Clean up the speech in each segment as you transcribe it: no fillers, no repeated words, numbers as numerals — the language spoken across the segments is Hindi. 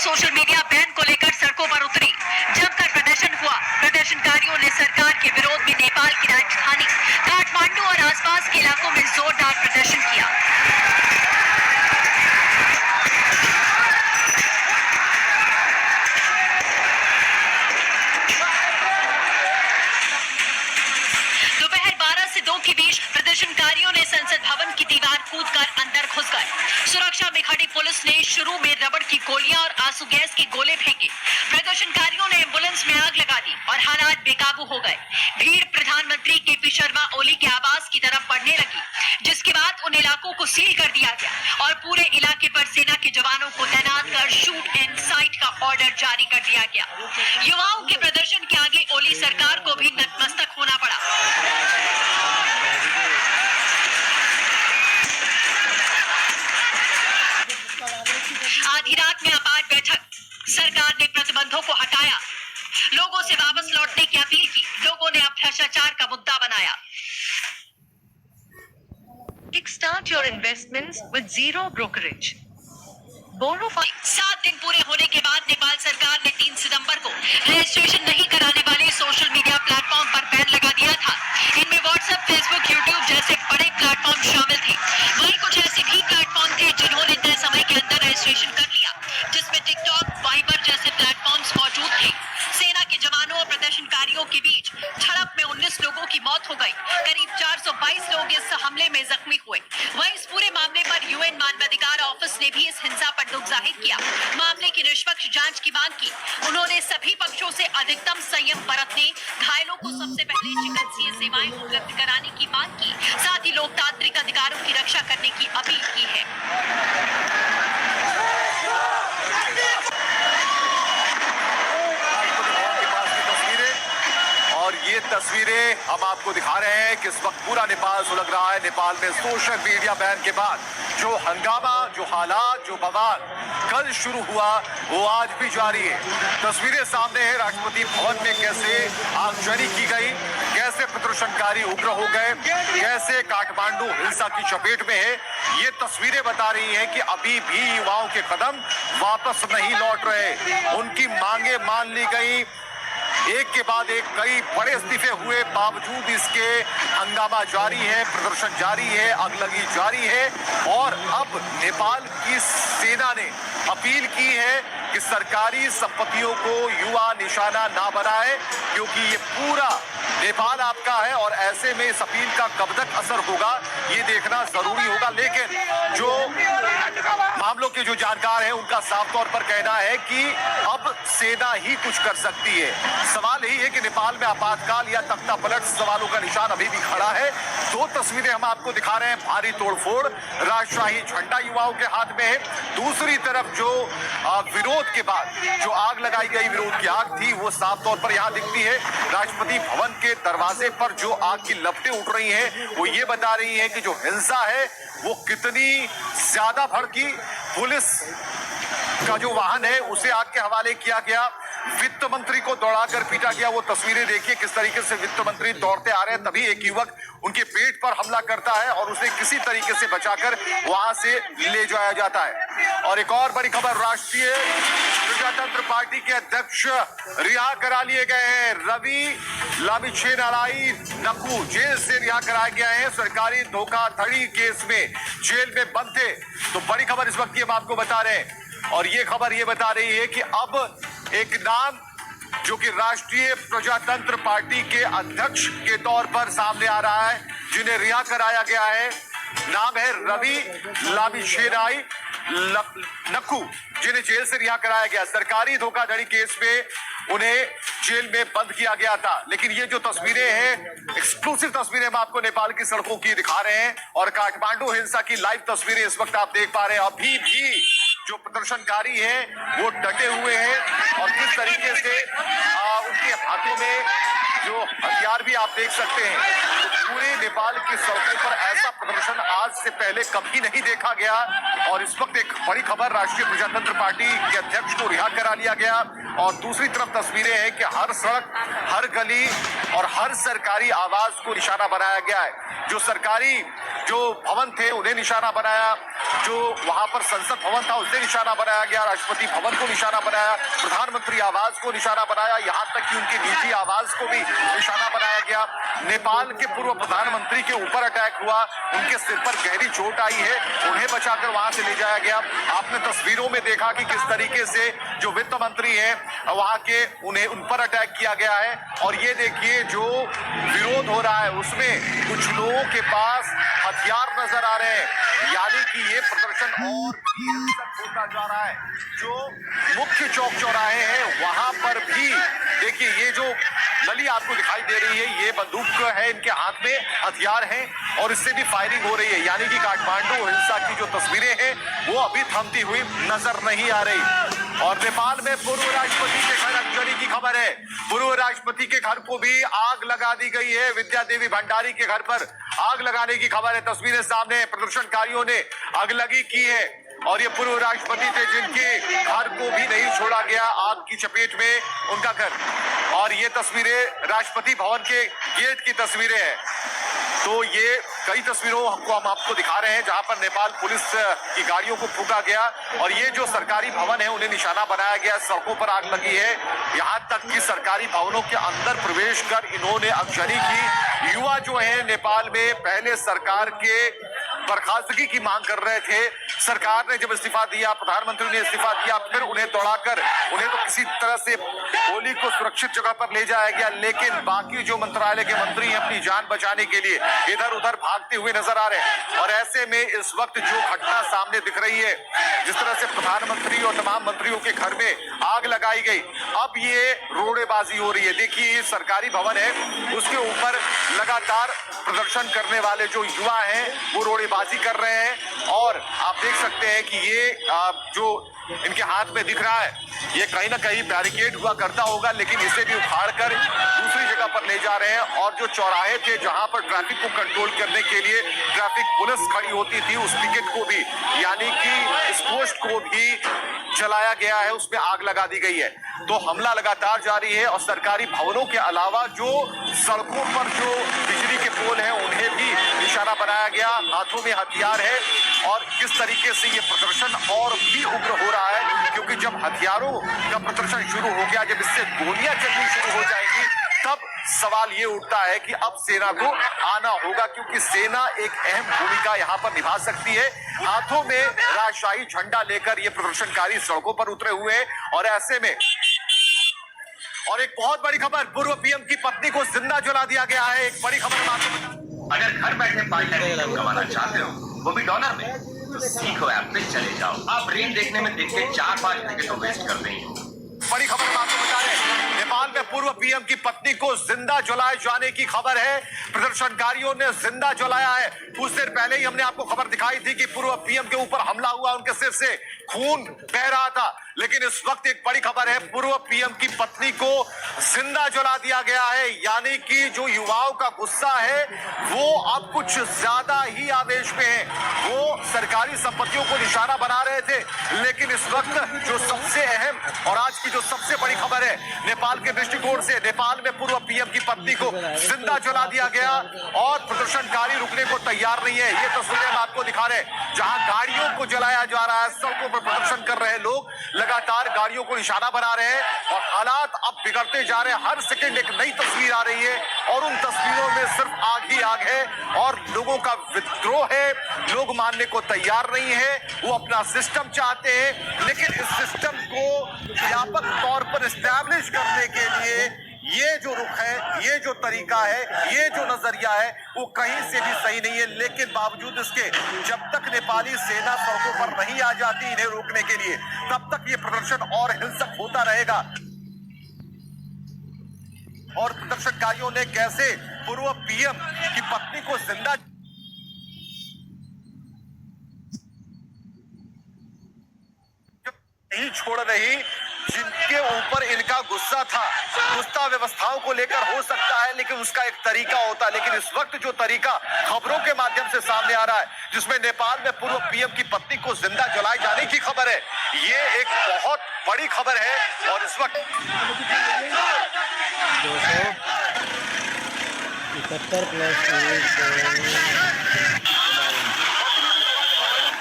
सोशल मीडिया बैन को लेकर सड़कों पर उतरी। जमकर प्रदर्शन हुआ। प्रदर्शनकारियों ने सरकार के विरोध में नेपाल की राजधानी काठमांडू और आसपास के इलाकों में जोरदार प्रदर्शन किया। दोपहर 12 से 2 के बीच प्रदर्शनकारियों ने संसद भवन की दीवार कूदकर अंदर घुस गए। सुरक्षा में खड़ी पुलिस ने शुरू में रबड़ की गोलियां और आंसू गैस के गोले फेंके। प्रदर्शनकारियों ने एम्बुलेंस में आग लगा दी और हालात बेकाबू हो गए। भीड़ प्रधानमंत्री केपी शर्मा ओली के आवास की तरफ बढ़ने लगी, जिसके बाद उन इलाकों को सील कर दिया गया और पूरे इलाके पर सेना के जवानों को तैनात कर शूट एंड साइट का ऑर्डर जारी कर दिया गया। युवाओं के प्रदर्शन के आगे ओली सरकार को भी नतमस्तक होना पड़ा। आधी रात में अपार बैठक, सरकार ने प्रतिबंधों को हटाया, लोगों से वापस लौटने की अपील की। लोगों ने अब भ्रष्टाचार का मुद्दा बनाया। Kickstart your investments with zero brokerage. 7 दिन पूरे होने के बाद नेपाल सरकार ने 3 सितंबर को रजिस्ट्रेशन नहीं कराने वाले सोशल मीडिया प्लेटफॉर्म पर बैन लगा दिया था। इनमें व्हाट्सएप, फेसबुक, यूट्यूब जैसे बड़े प्लेटफॉर्म शामिल थे। वहीं कुछ ऐसे भी प्लेटफॉर्म थे जिन्होंने तय समय के अंदर रजिस्ट्रेशन कर लिया, जिसमें टिकटॉक, वाइबर जैसे प्लेटफॉर्म्स मौजूद थे। सेना के जवानों और प्रदर्शनकारियों के बीच झड़प में 19 लोगों की मौत हो गई। करीब 422 लोग इस हमले में जख्मी हुए। वहीं इस पूरे मामले पर यूएन मानवाधिकार ऑफिस ने भी इस हिंसा पर दुख जाहिर किया। मामले की निष्पक्ष जांच की मांग की। उन्होंने सभी पक्षों से अधिकतम संयम बरतने, घायलों को सबसे पहले चिकित्सीय सेवाएं उपलब्ध कराने की मांग की, साथ ही लोकतांत्रिक अधिकारों की रक्षा करने की अपील की है। ये तस्वीरें हम आपको दिखा रहे हैं कि इस वक्त पूरा नेपाल सुलग रहा है। नेपाल में सोशल मीडिया बैन के बाद जो हंगामा, जो हालात, जो बवाल कल शुरू हुआ वो आज भी जारी है। तस्वीरें सामने है राष्ट्रपति भवन में कैसे आगजनी की गई, कैसे प्रदर्शनकारी उग्र हो गए, कैसे काठमांडू हिंसा की चपेट में है। ये तस्वीरें बता रही हैं कि अभी भी युवाओं के कदम वापस नहीं लौट रहे। उनकी मांगे मान ली गई, एक के बाद एक कई बड़े इस्तीफे हुए, बावजूद इसके हंगामा जारी है, प्रदर्शन जारी है, अगलगी जारी है। और अब नेपाल की सेना ने अपील की है कि सरकारी संपत्तियों को युवा निशाना ना बनाए, क्योंकि ये पूरा नेपाल आपका है और ऐसे में इस अपील का कब तक असर होगा ये देखना जरूरी होगा। लेकिन जो मामलों के जो जानकार हैं उनका साफ तौर पर कहना है कि अब सेना ही कुछ कर सकती है। सवाल यही है कि नेपाल में आपातकाल या तख्ता पलट, सवालों का निशान अभी भी खड़ा है। 2 तस्वीरें हम आपको दिखा रहे हैं, भारी तोड़फोड़, राजशाही झंडा युवाओं के हाथ में है। दूसरी तरफ जो विरोध के बाद जो आग लगाई गई, विरोध की आग थी, वो साफ तौर पर यहाँ दिखती है। राष्ट्रपति भवन के दरवाजे पर जो आग की लपटें उठ रही हैं वो ये बता रही है कि जो हिंसा है वो कितनी ज्यादा भड़की। पुलिस का जो वाहन है उसे आग के हवाले किया गया, वित्त मंत्री को दौड़ाकर पीटा गया। वो तस्वीरें देखिए किस तरीके से वित्त मंत्री दौड़ते आ रहे हैं, तभी एक युवक उनके पेट पर हमला करता है और उसे किसी तरीके से बचाकर वहां से ले जाया जाता है। और एक और बड़ी खबर, राष्ट्रीय प्रजातंत्र पार्टी के अध्यक्ष रिहा करा लिए गए हैं। रवि लामिछेनाराई नकू जेल से रिहा कराए गए हैं। सरकारी धोखाधड़ी केस में जेल में बंद थे। तो बड़ी खबर इस वक्त की हम आपको बता रहे हैं और ये खबर ये बता रही है कि अब एक नाम जो कि राष्ट्रीय प्रजातंत्र पार्टी के अध्यक्ष के तौर पर सामने आ रहा है, जिन्हें रिहा कराया गया है, नाम है रवि लामिछेनाराई नकू, जिन्हें जेल से रिहा कराया गया। सरकारी धोखाधड़ी केस में उन्हें जेल में बंद किया गया था। लेकिन ये जो तस्वीरें हैं, एक्सक्लूसिव तस्वीरें हम आपको नेपाल की सड़कों की दिखा रहे हैं और काठमांडू हिंसा की लाइव तस्वीरें इस वक्त आप देख पा रहे हैं। अभी भी जो प्रदर्शनकारी हैं वो डटे हुए हैं और किस तरीके से उनके हाथों में जो हथियार भी आप देख सकते हैं। तो पूरे नेपाल की सड़कों पर ऐसा प्रदर्शन आज से पहले कभी नहीं देखा गया। और इस वक्त एक बड़ी खबर, राष्ट्रीय प्रजातंत्र पार्टी के अध्यक्ष को रिहा करा लिया गया। और दूसरी तरफ तस्वीरें हैं कि हर सड़क, हर गली और हर सरकारी आवास को निशाना बनाया गया है। जो सरकारी जो भवन थे उन्हें निशाना बनाया, जो वहां पर संसद भवन था उसे निशाना बनाया गया, राष्ट्रपति भवन को निशाना बनाया, प्रधानमंत्री आवास को निशाना बनाया, यहाँ तक कि उनके निजी आवास को भी निशाना बनाया गया। नेपाल के पूर्व प्रधानमंत्री के ऊपर अटैक हुआ, उनके सिर पर गहरी चोट आई है, उन्हें बचाकर वहां से ले जाया गया। आपने तस्वीरों में देखा कि किस तरीके से जो वित्त मंत्री हैं वहां के उन्हें उन पर अटैक किया गया है। और ये देखिए जो विरोध हो रहा है उसमें कुछ लोगों के पास हथियार नजर आ रहे हैं, यानी कि ये प्रदर्शन और भी हिंसक होता जा रहा है। जो मुख्य चौक चौराहे हैं वहां पर भी देखिए ये जो नली आपको दिखाई दे रही है ये बंदूक है, इनके हाथ में हथियार हैं और इससे भी फायरिंग हो रही है, यानी कि काठमांडू हिंसा की जो तस्वीरें हैं वो अभी थमती हुई नजर नहीं आ रही। और नेपाल में पूर्व राष्ट्रपति के घर अगजनी की खबर है, पूर्व राष्ट्रपति के घर को भी आग लगा दी गई है। विद्या देवी भंडारी के घर पर आग लगाने की खबर है, तस्वीरें सामने, प्रदर्शनकारियों ने आगलगी की है और ये पूर्व राष्ट्रपति थे जिनके घर को भी नहीं छोड़ा गया आग की चपेट में, उनका घर। और ये तस्वीरें राष्ट्रपति भवन के गेट की तस्वीरें हैं। तो ये कई तस्वीरों को हम आपको दिखा रहे हैं जहां पर नेपाल पुलिस की गाड़ियों को फूंका गया और ये जो सरकारी भवन है उन्हें निशाना बनाया गया, सड़कों पर आग लगी है। यहां तक कि सरकारी भवनों के अंदर प्रवेश कर इन्होंने आगजनी की। युवा जो है नेपाल में पहले सरकार के बर्खास्तगी की मांग कर रहे थे, सरकार ने जब इस्तीफा दिया, प्रधानमंत्री ने इस्तीफा दिया, फिर उन्हें दौड़ाकर उन्हें तो किसी तरह से होली को सुरक्षित जगह पर ले जाया गया, लेकिन बाकी जो मंत्रालय के मंत्री हैं अपनी जान बचाने के लिए इधर उधर भागते हुए नजर आ रहे हैं। और ऐसे में इस वक्त जो घटना सामने दिख रही है, जिस तरह से प्रधानमंत्री और तमाम मंत्रियों के घर में आग लगाई गई, अब ये रोड़ेबाजी हो रही है। देखिए ये सरकारी भवन है, उसके ऊपर लगातार प्रदर्शन करने वाले जो युवा हैं वो रोड़ेबाजी कर रहे हैं और आप देख सकते हैं कि ये जो इनके हाथ में दिख रहा है ये कहीं ना कहीं बैरिकेड हुआ करता होगा, लेकिन इसे भी उखाड़ कर दूसरी जगह पर ले जा रहे हैं। और जो चौराहे थे जहां पर ट्रैफिक को कंट्रोल करने के लिए ट्रैफिक पुलिस खड़ी होती थी उस पिकेट को भी, यानी कि इस पोस्ट को भी जलाया गया है, उसमें आग लगा दी गई है। तो हमला लगातार जारी है और सरकारी भवनों के अलावा जो सड़कों पर जो बिजली के पोल हैं उन्हें भी निशाना बनाया गया, हाथों में हथियार है। और किस तरीके से ये प्रदर्शन और भी उग्र हो रहा है, क्योंकि जब हथियारों का प्रदर्शन शुरू हो गया, जब इससे गोलियां चलनी शुरू हो जाएंगी, तब सवाल ये उठता है कि अब सेना को आना होगा, क्योंकि सेना एक अहम भूमिका यहाँ पर निभा सकती है। हाथों में राजशाही झंडा लेकर ये प्रदर्शनकारी सड़कों पर उतरे हुए हैं। और ऐसे में और एक बहुत बड़ी खबर, पूर्व पीएम की पत्नी को जिंदा जला दिया गया है। एक बड़ी खबर, अगर घर बैठे पार्टनर कमाना चाहते हो, वो भी डॉलर में, तो सीखो ऐप पे चले जाओ। आप रील देखने में दिखते 4-5 घंटे तो वेस्ट कर रही हो। बड़ी खबर हम आपको बता रहे हैं, नेपाल में पूर्व पीएम की पत्नी को जिंदा जलाए जाने की खबर है। प्रदर्शनकारियों ने जिंदा जलाया है। कुछ देर पहले ही हमने आपको खबर दिखाई थी कि पूर्व पीएम के ऊपर हमला हुआ, उनके सिर से खून बह रहा था, लेकिन इस वक्त एक बड़ी खबर है, पूर्व पीएम की पत्नी को जिंदा जला दिया गया है। यानी कि जो युवाओं का गुस्सा है वो अब कुछ ज्यादा ही आवेश में है। वो सरकारी संपत्तियों को निशाना बना रहे थे, लेकिन इस वक्त जो सबसे अहम और आज की जो सबसे बड़ी खबर है नेपाल के दृष्टिकोण से, नेपाल में पूर्व पीएम की पत्नी को जिंदा जला दिया गया और प्रदर्शनकारी रुकने को तैयार नहीं है। ये तस्वीरें हम आपको दिखा रहे हैं जहां गाड़ियों को जलाया जा रहा है, सड़कों पर प्रदर्शन कर रहे लोग लगातार गाड़ियों को निशाना बना रहे हैं और हालात अब बिगड़ते जा रहे हैं। हर सेकंड एक नई तस्वीर आ रही है और उन तस्वीरों में सिर्फ आग ही आग है और लोगों का विद्रोह है। लोग मानने को तैयार नहीं है, वो अपना सिस्टम चाहते हैं, लेकिन इस सिस्टम को व्यापक तौर पर एस्टैब्लिश करने के लिए ये जो रुख है, ये जो तरीका है, ये जो नजरिया है, वो कहीं से भी सही नहीं है। लेकिन बावजूद इसके जब तक नेपाली सेना सड़कों पर नहीं आ जाती इन्हें रोकने के लिए, तब तक ये प्रदर्शन और हिंसक होता रहेगा। और प्रदर्शनकारियों ने कैसे पूर्व पीएम की पत्नी को जिंदा नहीं छोड़ रही, जिनके ऊपर इनका गुस्सा था, गुस्सा व्यवस्थाओं को लेकर हो सकता है, लेकिन उसका एक तरीका होता है। लेकिन इस वक्त जो तरीका खबरों के माध्यम से सामने आ रहा है, जिसमें नेपाल में पूर्व पीएम की पत्नी को जिंदा जलाए जाने की खबर है, ये एक बहुत बड़ी खबर है। और इस वक्त 271 प्लस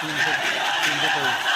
300 323